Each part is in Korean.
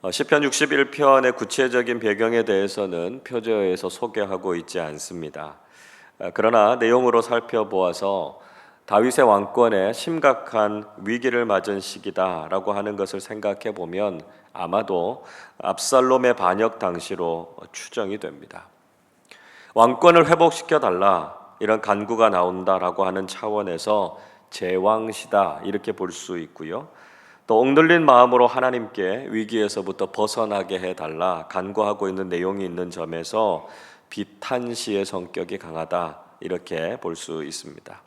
시편 61편의 구체적인 배경에 대해서는 표제어에서 소개하고 있지 않습니다. 그러나 내용으로 살펴보아서 다윗의 왕권에 심각한 위기를 맞은 시기다라고 하는 것을 생각해 보면 아마도 압살롬의 반역 당시로 추정이 됩니다. 왕권을 회복시켜 달라 이런 간구가 나온다라고 하는 차원에서 제왕시다 이렇게 볼 수 있고요. 또 억눌린 마음으로 하나님께 위기에서부터 벗어나게 해달라 간구하고 있는 내용이 있는 점에서 비탄시의 성격이 강하다 이렇게 볼 수 있습니다.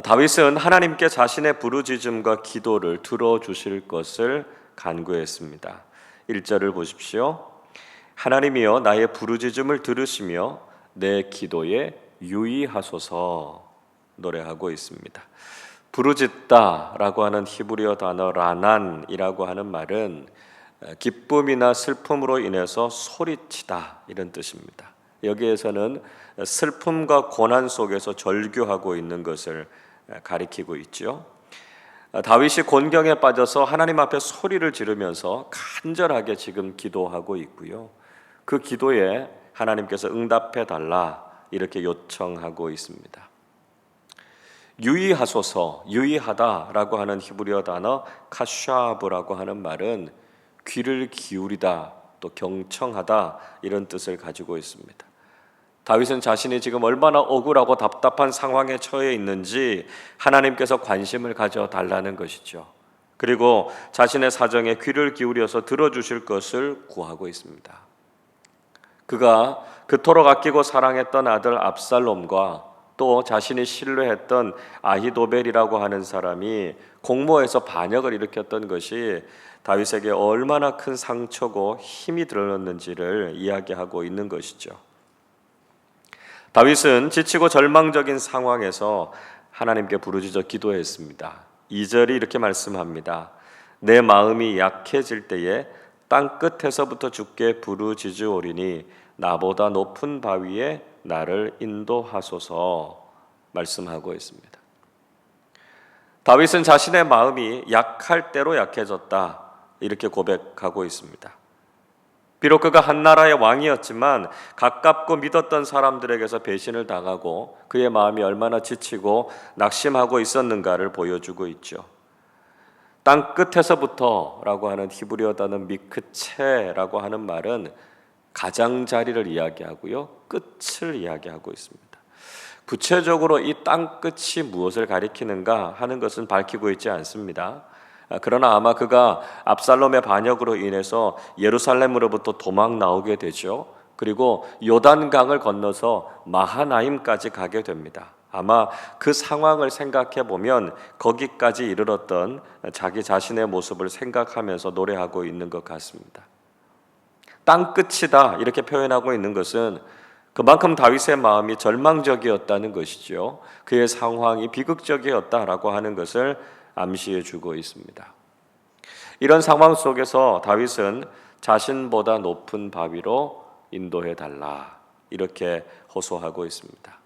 다윗은 하나님께 자신의 부르짖음과 기도를 들어주실 것을 간구했습니다. 1절을 보십시오. 하나님이여 나의 부르짖음을 들으시며 내 기도에 유의하소서 노래하고 있습니다. 부르짖다라고 하는 히브리어 단어 라난이라고 하는 말은 기쁨이나 슬픔으로 인해서 소리치다 이런 뜻입니다. 여기에서는 슬픔과 고난 속에서 절규하고 있는 것을 가리키고 있죠. 다윗이 곤경에 빠져서 하나님 앞에 소리를 지르면서 간절하게 지금 기도하고 있고요. 그 기도에 하나님께서 응답해 달라 이렇게 요청하고 있습니다. 유의하소서, 유의하다라고 하는 히브리어 단어 카샤브라고 하는 말은 귀를 기울이다, 또 경청하다 이런 뜻을 가지고 있습니다. 다윗은 자신이 지금 얼마나 억울하고 답답한 상황에 처해 있는지 하나님께서 관심을 가져달라는 것이죠. 그리고 자신의 사정에 귀를 기울여서 들어주실 것을 구하고 있습니다. 그가 그토록 아끼고 사랑했던 아들 압살롬과 또 자신이 신뢰했던 아히도벨이라고 하는 사람이 공모에서 반역을 일으켰던 것이 다윗에게 얼마나 큰 상처고 힘이 들었는지를 이야기하고 있는 것이죠. 다윗은 지치고 절망적인 상황에서 하나님께 부르짖어 기도했습니다. 2절이 이렇게 말씀합니다. 내 마음이 약해질 때에 땅 끝에서부터 주께 부르짖으오리니 나보다 높은 바위에 나를 인도하소서 말씀하고 있습니다. 다윗은 자신의 마음이 약할 대로 약해졌다 이렇게 고백하고 있습니다. 비록 그가 한 나라의 왕이었지만 가깝고 믿었던 사람들에게서 배신을 당하고 그의 마음이 얼마나 지치고 낙심하고 있었는가를 보여주고 있죠. 땅 끝에서부터라고 하는 히브리어 단어 미크체라고 하는 말은 가장자리를 이야기하고요, 끝을 이야기하고 있습니다. 구체적으로 이 땅 끝이 무엇을 가리키는가 하는 것은 밝히고 있지 않습니다. 그러나 아마 그가 압살롬의 반역으로 인해서 예루살렘으로부터 도망 나오게 되죠. 그리고 요단강을 건너서 마하나임까지 가게 됩니다. 아마 그 상황을 생각해 보면 거기까지 이르렀던 자기 자신의 모습을 생각하면서 노래하고 있는 것 같습니다. 땅 끝이다 이렇게 표현하고 있는 것은 그만큼 다윗의 마음이 절망적이었다는 것이죠. 그의 상황이 비극적이었다라고 하는 것을 암시해 주고 있습니다. 이런 상황 속에서 다윗은 자신보다 높은 바위로 인도해 달라 이렇게 호소하고 있습니다.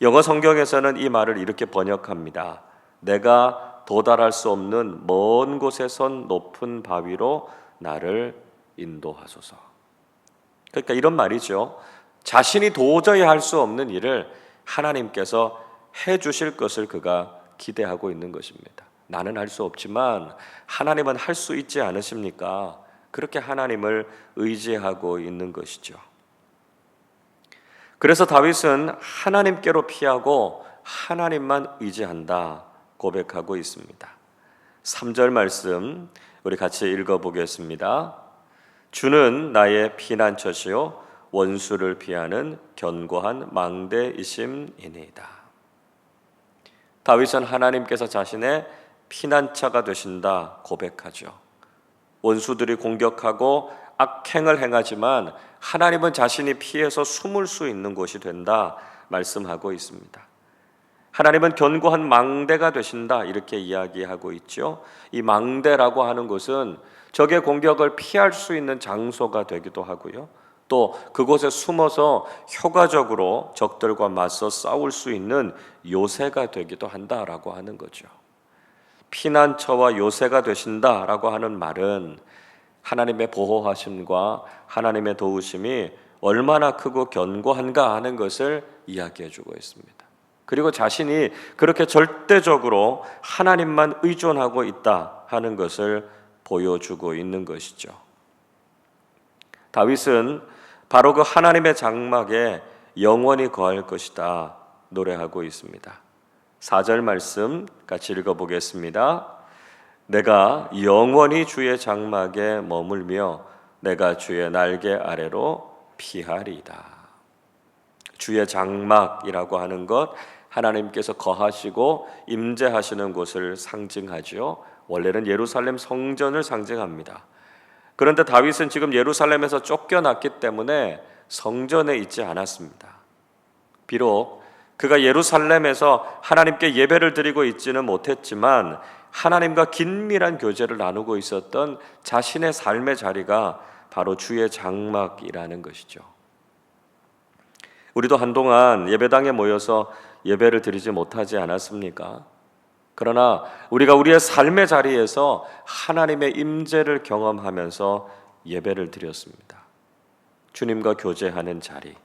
영어 성경에서는 이 말을 이렇게 번역합니다. 내가 도달할 수 없는 먼 곳에 선 높은 바위로 나를 인도하소서. 그러니까 이런 말이죠. 자신이 도저히 할 수 없는 일을 하나님께서 해 주실 것을 그가 기대하고 있는 것입니다. 나는 할 수 없지만 하나님은 할 수 있지 않으십니까? 그렇게 하나님을 의지하고 있는 것이죠. 그래서 다윗은 하나님께로 피하고 하나님만 의지한다 고백하고 있습니다. 3절 말씀 우리 같이 읽어보겠습니다. 주는 나의 피난처시요 원수를 피하는 견고한 망대이심이니이다. 다윗은 하나님께서 자신의 피난처가 되신다 고백하죠. 원수들이 공격하고 악행을 행하지만 하나님은 자신이 피해서 숨을 수 있는 곳이 된다 말씀하고 있습니다. 하나님은 견고한 망대가 되신다 이렇게 이야기하고 있죠. 이 망대라고 하는 것은 적의 공격을 피할 수 있는 장소가 되기도 하고요. 또 그곳에 숨어서 효과적으로 적들과 맞서 싸울 수 있는 요새가 되기도 한다라고 하는 거죠. 피난처와 요새가 되신다라고 하는 말은 하나님의 보호하심과 하나님의 도우심이 얼마나 크고 견고한가 하는 것을 이야기해 주고 있습니다. 그리고 자신이 그렇게 절대적으로 하나님만 의존하고 있다 하는 것을 보여주고 있는 것이죠. 다윗은 바로 그 하나님의 장막에 영원히 거할 것이다 노래하고 있습니다. 4절 말씀 같이 읽어보겠습니다. 내가 영원히 주의 장막에 머물며 내가 주의 날개 아래로 피하리이다. 주의 장막이라고 하는 것, 하나님께서 거하시고 임재하시는 곳을 상징하죠. 원래는 예루살렘 성전을 상징합니다. 그런데 다윗은 지금 예루살렘에서 쫓겨났기 때문에 성전에 있지 않았습니다. 비록 그가 예루살렘에서 하나님께 예배를 드리고 있지는 못했지만 하나님과 긴밀한 교제를 나누고 있었던 자신의 삶의 자리가 바로 주의 장막이라는 것이죠. 우리도 한동안 예배당에 모여서 예배를 드리지 못하지 않았습니까? 그러나 우리가 우리의 삶의 자리에서 하나님의 임재를 경험하면서 예배를 드렸습니다. 주님과 교제하는 자리,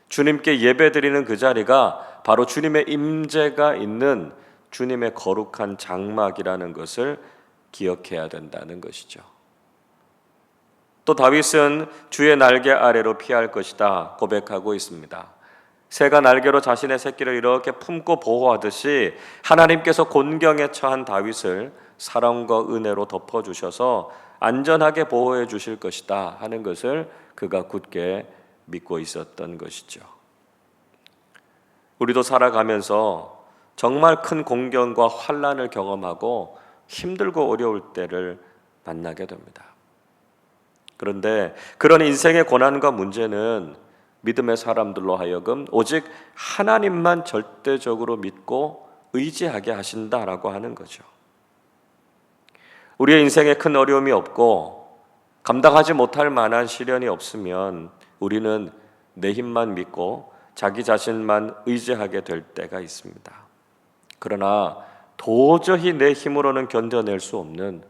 주님께 예배드리는 그 자리가 바로 주님의 임재가 있는 주님의 거룩한 장막이라는 것을 기억해야 된다는 것이죠. 또 다윗은 주의 날개 아래로 피할 것이다 고백하고 있습니다. 새가 날개로 자신의 새끼를 이렇게 품고 보호하듯이 하나님께서 곤경에 처한 다윗을 사랑과 은혜로 덮어주셔서 안전하게 보호해 주실 것이다 하는 것을 그가 굳게 믿고 있었던 것이죠. 우리도 살아가면서 정말 큰 공경과 환난을 경험하고 힘들고 어려울 때를 만나게 됩니다. 그런데 그런 인생의 고난과 문제는 믿음의 사람들로 하여금 오직 하나님만 절대적으로 믿고 의지하게 하신다라고 하는 거죠. 우리의 인생에 큰 어려움이 없고 감당하지 못할 만한 시련이 없으면 우리는 내 힘만 믿고 자기 자신만 의지하게 될 때가 있습니다. 그러나 도저히 내 힘으로는 견뎌낼 수 없는,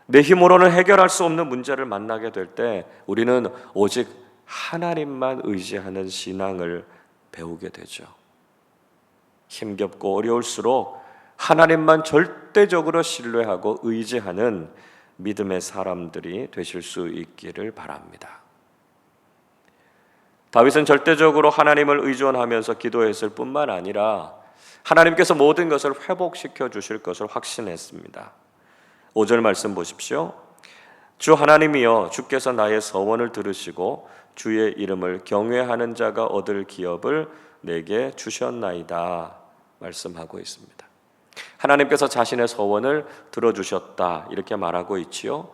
내 힘으로는 해결할 수 없는 문제를 만나게 될 때 우리는 오직 하나님만 의지하는 신앙을 배우게 되죠. 힘겹고 어려울수록 하나님만 절대적으로 신뢰하고 의지하는 믿음의 사람들이 되실 수 있기를 바랍니다. 다윗은 절대적으로 하나님을 의존하면서 기도했을 뿐만 아니라 하나님께서 모든 것을 회복시켜 주실 것을 확신했습니다. 5절 말씀 보십시오. 주 하나님이여, 주께서 나의 서원을 들으시고 주의 이름을 경외하는 자가 얻을 기업을 내게 주셨나이다 말씀하고 있습니다. 하나님께서 자신의 서원을 들어주셨다 이렇게 말하고 있지요.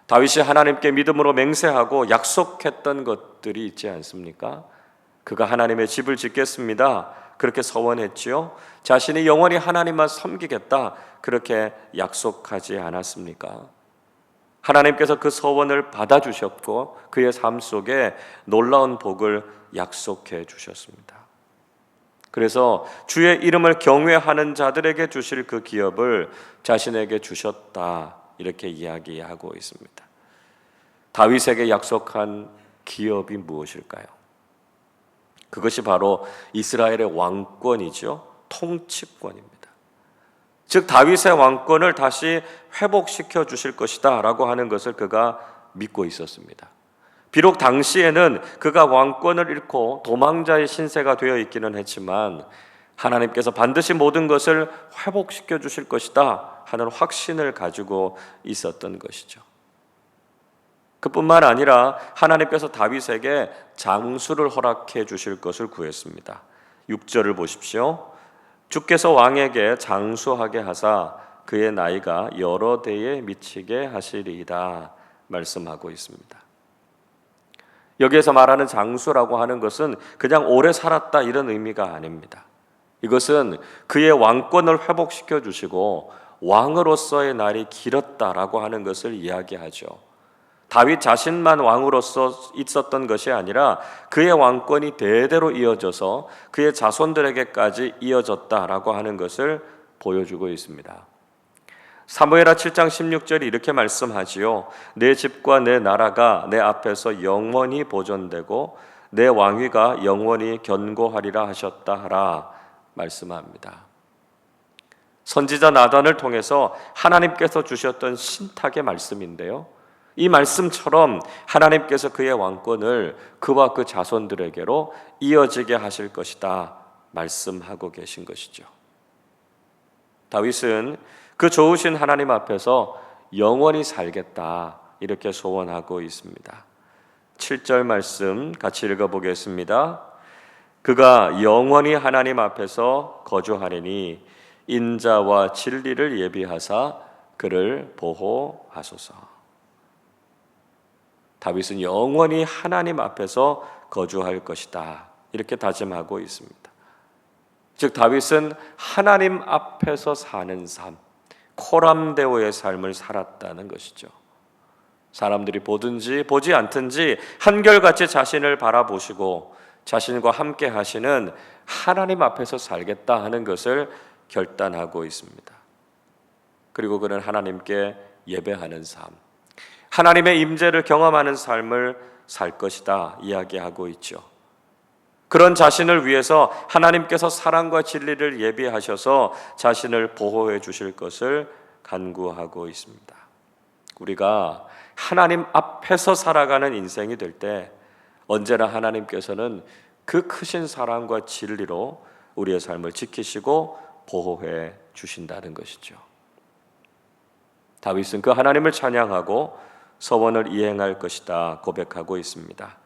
다윗이 하나님께 믿음으로 맹세하고 약속했던 것들이 있지 않습니까? 그가 하나님의 집을 짓겠습니다 그렇게 서원했지요. 자신이 영원히 하나님만 섬기겠다 그렇게 약속하지 않았습니까? 하나님께서 그 서원을 받아주셨고 그의 삶 속에 놀라운 복을 약속해 주셨습니다. 그래서 주의 이름을 경외하는 자들에게 주실 그 기업을 자신에게 주셨다 이렇게 이야기하고 있습니다. 다윗에게 약속한 기업이 무엇일까요? 그것이 바로 이스라엘의 왕권이죠. 통치권입니다. 즉 다윗의 왕권을 다시 회복시켜 주실 것이다 라고 하는 것을 그가 믿고 있었습니다. 비록 당시에는 그가 왕권을 잃고 도망자의 신세가 되어 있기는 했지만 하나님께서 반드시 모든 것을 회복시켜 주실 것이다 하는 확신을 가지고 있었던 것이죠. 그뿐만 아니라 하나님께서 다윗에게 장수를 허락해 주실 것을 구했습니다. 6절을 보십시오. 주께서 왕에게 장수하게 하사 그의 나이가 여러 대에 미치게 하시리이다 말씀하고 있습니다. 여기에서 말하는 장수라고 하는 것은 그냥 오래 살았다 이런 의미가 아닙니다. 이것은 그의 왕권을 회복시켜 주시고 왕으로서의 날이 길었다라고 하는 것을 이야기하죠. 다윗 자신만 왕으로서 있었던 것이 아니라 그의 왕권이 대대로 이어져서 그의 자손들에게까지 이어졌다라고 하는 것을 보여주고 있습니다. 사무엘하 7장 16절이 이렇게 말씀하지요. 내 집과 내 나라가 내 앞에서 영원히 보존되고 내 왕위가 영원히 견고하리라 하셨다 하라 말씀합니다. 선지자 나단을 통해서 하나님께서 주셨던 신탁의 말씀인데요. 이 말씀처럼 하나님께서 그의 왕권을 그와 그 자손들에게로 이어지게 하실 것이다 말씀하고 계신 것이죠. 다윗은 그 좋으신 하나님 앞에서 영원히 살겠다 이렇게 소원하고 있습니다. 7절 말씀 같이 읽어보겠습니다. 그가 영원히 하나님 앞에서 거주하리니 인자와 진리를 예비하사 그를 보호하소서. 다윗은 영원히 하나님 앞에서 거주할 것이다 이렇게 다짐하고 있습니다. 즉 다윗은 하나님 앞에서 사는 삶, 코람데오의 삶을 살았다는 것이죠. 사람들이 보든지 보지 않든지 한결같이 자신을 바라보시고 자신과 함께 하시는 하나님 앞에서 살겠다 하는 것을 결단하고 있습니다. 그리고 그는 하나님께 예배하는 삶, 하나님의 임재를 경험하는 삶을 살 것이다 이야기하고 있죠. 그런 자신을 위해서 하나님께서 사랑과 진리를 예비하셔서 자신을 보호해 주실 것을 간구하고 있습니다. 우리가 하나님 앞에서 살아가는 인생이 될 때 언제나 하나님께서는 그 크신 사랑과 진리로 우리의 삶을 지키시고 보호해 주신다는 것이죠. 다윗은 그 하나님을 찬양하고 서원을 이행할 것이다 고백하고 있습니다.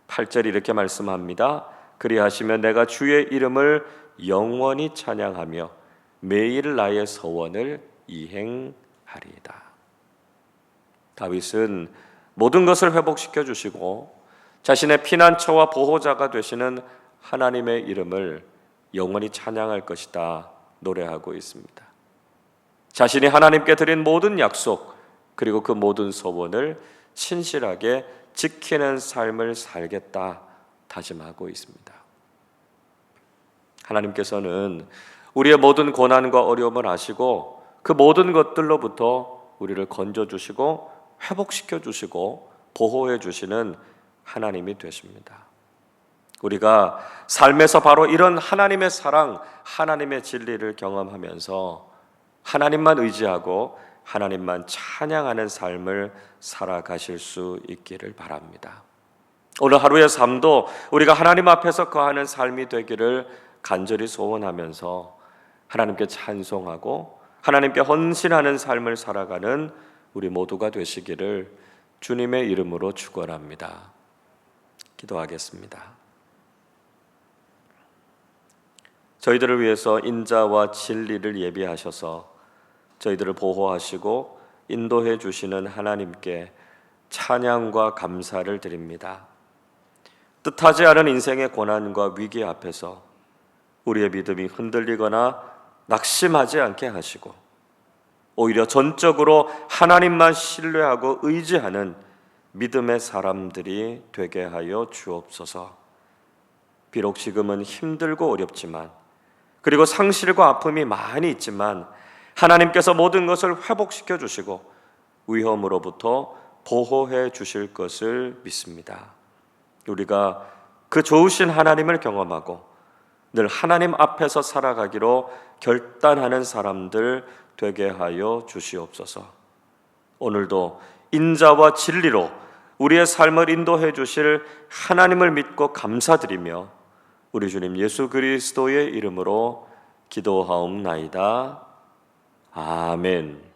8절 이렇게 말씀합니다. 그리하시면 내가 주의 이름을 영원히 찬양하며 매일 나의 서원을 이행하리이다. 다윗은 모든 것을 회복시켜 주시고 자신의 피난처와 보호자가 되시는 하나님의 이름을 영원히 찬양할 것이다 노래하고 있습니다. 자신이 하나님께 드린 모든 약속 그리고 그 모든 소원을 신실하게 지키는 삶을 살겠다 다짐하고 있습니다. 하나님께서는 우리의 모든 고난과 어려움을 아시고 그 모든 것들로부터 우리를 건져주시고 회복시켜주시고 보호해주시는 하나님이 되십니다. 우리가 삶에서 바로 이런 하나님의 사랑, 하나님의 진리를 경험하면서 하나님만 의지하고 하나님만 찬양하는 삶을 살아가실 수 있기를 바랍니다. 오늘 하루의 삶도 우리가 하나님 앞에서 거하는 삶이 되기를 간절히 소원하면서 하나님께 찬송하고 하나님께 헌신하는 삶을 살아가는 우리 모두가 되시기를 주님의 이름으로 축원합니다. 기도하겠습니다. 저희들을 위해서 인자와 진리를 예비하셔서 저희들을 보호하시고 인도해 주시는 하나님께 찬양과 감사를 드립니다. 뜻하지 않은 인생의 고난과 위기 앞에서 우리의 믿음이 흔들리거나 낙심하지 않게 하시고 오히려 전적으로 하나님만 신뢰하고 의지하는 믿음의 사람들이 되게 하여 주옵소서. 비록 지금은 힘들고 어렵지만 그리고 상실과 아픔이 많이 있지만 하나님께서 모든 것을 회복시켜 주시고 위험으로부터 보호해 주실 것을 믿습니다. 우리가 그 좋으신 하나님을 경험하고 늘 하나님 앞에서 살아가기로 결단하는 사람들 되게 하여 주시옵소서. 오늘도 인자와 진리로 우리의 삶을 인도해 주실 하나님을 믿고 감사드리며 우리 주님 예수 그리스도의 이름으로 기도하옵나이다. 아멘.